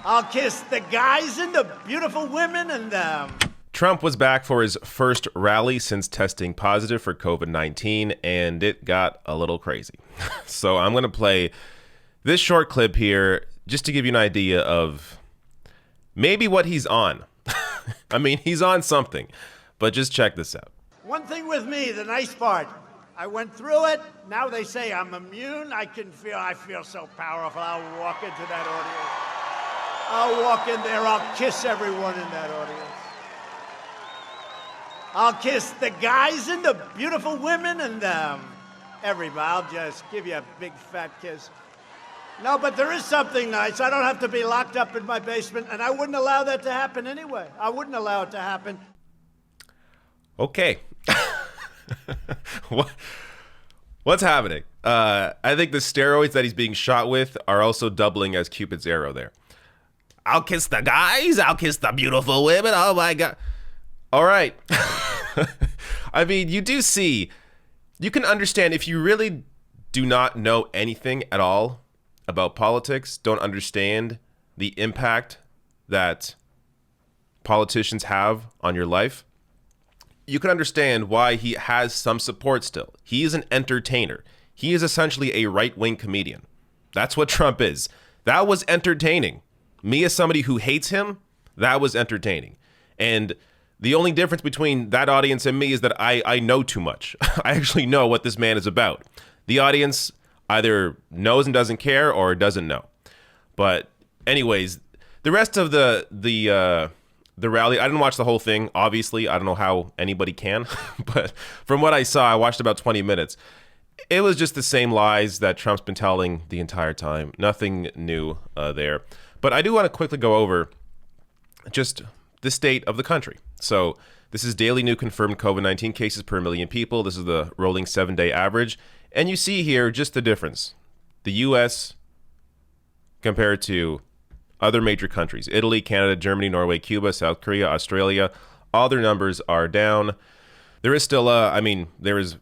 I'll kiss the guys and the beautiful women and Trump was back for his first rally since testing positive for COVID-19, and it got a little crazy. So I'm going to play this short clip here just to give you an idea of maybe what he's on. I mean, he's on something, but just check this out. One thing with me, the nice part, I went through it. Now they say I'm immune. I feel so powerful. I'll walk into that audience. I'll walk in there. I'll kiss everyone in that audience. I'll kiss the guys and the beautiful women and everybody. I'll just give you a big fat kiss. No, but there is something nice. I don't have to be locked up in my basement, and I wouldn't allow that to happen anyway. I wouldn't allow it to happen. Okay. What's happening? I think the steroids that he's being shot with are also doubling as Cupid's arrow there. I'll kiss the guys. I'll kiss the beautiful women. Oh, my God. All right. I mean, you do see, you can understand if you really do not know anything at all about politics, don't understand the impact that politicians have on your life, you can understand why he has some support still. He is an entertainer. He is essentially a right-wing comedian. That's what Trump is. That was entertaining. Me as somebody who hates him, that was entertaining. And the only difference between that audience and me is that I know too much. I actually know what this man is about. The audience either knows and doesn't care or doesn't know. But anyways, the rest of the rally, I didn't watch the whole thing, obviously. I don't know how anybody can. But from what I saw, I watched about 20 minutes. It was just the same lies that Trump's been telling the entire time. Nothing new there. But I do want to quickly go over just the state of the country. So this is daily new confirmed COVID-19 cases per million people. This is the rolling 7-day average. And you see here just the difference. The U.S. compared to other major countries. Italy, Canada, Germany, Norway, Cuba, South Korea, Australia. All their numbers are down. There is still, there is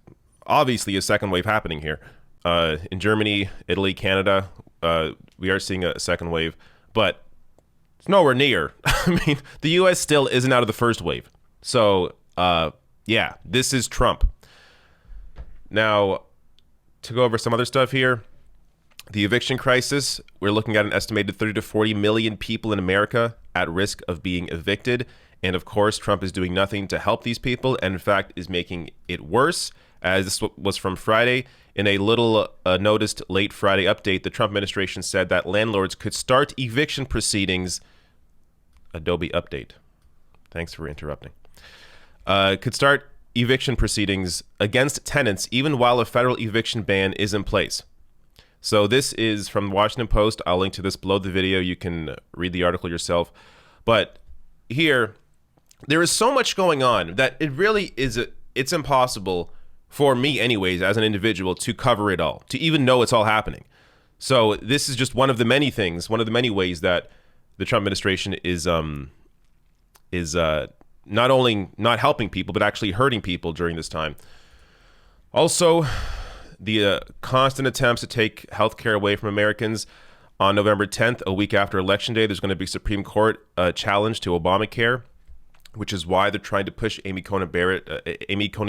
obviously a second wave happening here. In Germany, Italy, Canada, we are seeing a second wave. But it's nowhere near. I mean, the U.S. still isn't out of the first wave. So, yeah, this is Trump. Now, to go over some other stuff here, the eviction crisis, we're looking at an estimated 30 to 40 million people in America at risk of being evicted. And of course, Trump is doing nothing to help these people, and in fact is making it worse. As this was from Friday, in a little noticed late Friday update, the Trump administration said that landlords could start eviction proceedings. Adobe update. Thanks for interrupting. Could start eviction proceedings against tenants even while a federal eviction ban is in place. So this is from the Washington Post. I'll link to this below the video. You can read the article yourself. But here, there is so much going on that it really is, it's impossible for me anyways, as an individual, to cover it all, to even know it's all happening. So this is just one of the many things, one of the many ways that the Trump administration is not only not helping people, but actually hurting people during this time. Also, the constant attempts to take healthcare away from Americans. On November 10th, a week after Election Day, there's going to be Supreme Court challenge to Obamacare, which is why they're trying to push Amy Coney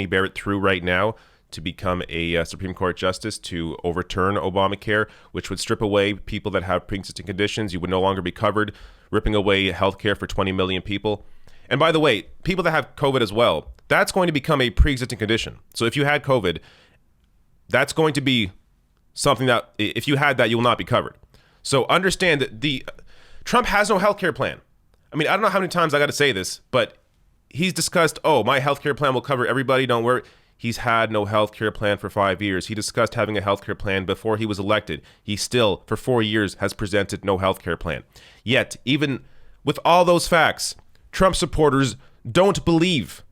Barrett through right now to become a Supreme Court justice to overturn Obamacare, which would strip away people that have pre-existing conditions. You would no longer be covered, ripping away healthcare for 20 million people. And by the way, people that have COVID as well, that's going to become a pre-existing condition. So if you had COVID, that's going to be something that, if you had that, you will not be covered. So understand that Trump has no healthcare plan. I mean, I don't know how many times I got to say this, but he's discussed, my healthcare plan will cover everybody, don't worry. He's had no healthcare plan for 5 years. He discussed having a healthcare plan before he was elected. He still, for 4 years, has presented no healthcare plan. Yet, even with all those facts, Trump supporters don't believe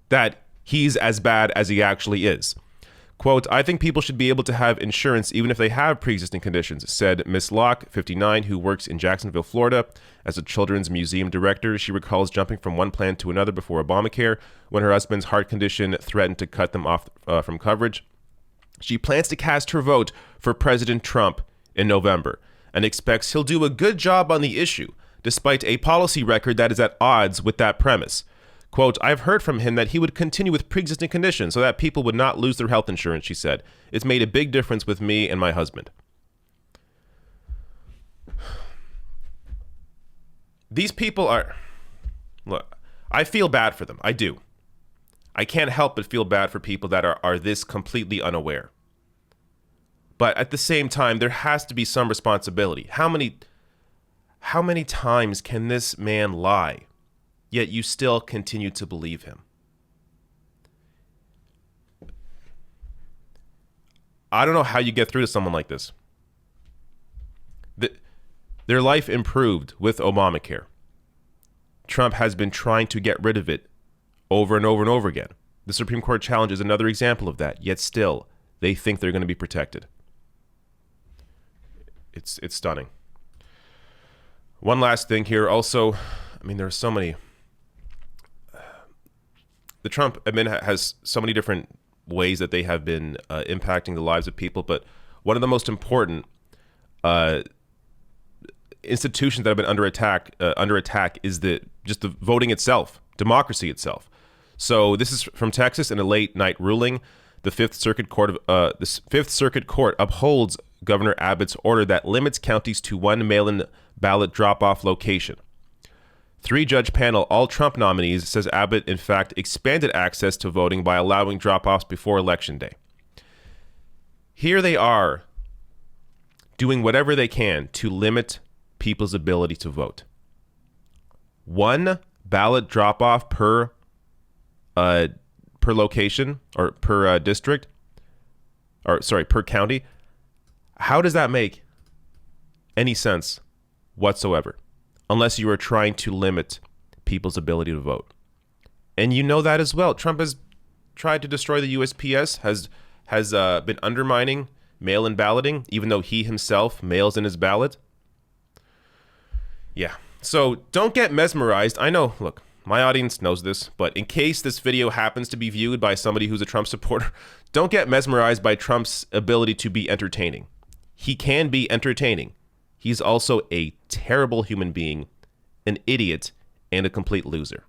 that he's as bad as he actually is. Quote, I think people should be able to have insurance even if they have pre-existing conditions, said Miss Locke, 59, who works in Jacksonville, Florida. As a children's museum director, she recalls jumping from one plan to another before Obamacare when her husband's heart condition threatened to cut them off from coverage. She plans to cast her vote for President Trump in November. and expects he'll do a good job on the issue, despite a policy record that is at odds with that premise. Quote, I've heard from him that he would continue with pre-existing conditions so that people would not lose their health insurance, she said. It's made a big difference with me and my husband. These people are... Look, I feel bad for them. I do. I can't help but feel bad for people that are this completely unaware. But at the same time, there has to be some responsibility. How many times can this man lie, yet you still continue to believe him? I don't know how you get through to someone like this. Their life improved with Obamacare. Trump has been trying to get rid of it over and over and over again. The Supreme Court challenge is another example of that, yet still, they think they're going to be protected. It's stunning. One last thing here. Also, I mean, there are so many. The Trump admin has so many different ways that they have been impacting the lives of people, but one of the most important institutions that have been under attack is the voting itself, democracy itself. So this is from Texas. In a late night ruling, the Fifth Circuit Court upholds Governor Abbott's order that limits counties to one mail-in ballot drop-off location. 3-judge panel, all Trump nominees, says Abbott in fact expanded access to voting by allowing drop-offs before Election Day. Here they are doing whatever they can to limit people's ability to vote. One ballot drop-off per location, or per district, or sorry, per county. How does that make any sense whatsoever? Unless you are trying to limit people's ability to vote. And you know that as well. Trump has tried to destroy the USPS, has been undermining mail-in balloting, even though he himself mails in his ballot. Yeah. So don't get mesmerized. I know, look, my audience knows this, but in case this video happens to be viewed by somebody who's a Trump supporter, don't get mesmerized by Trump's ability to be entertaining. He can be entertaining. He's also a terrible human being, an idiot, and a complete loser.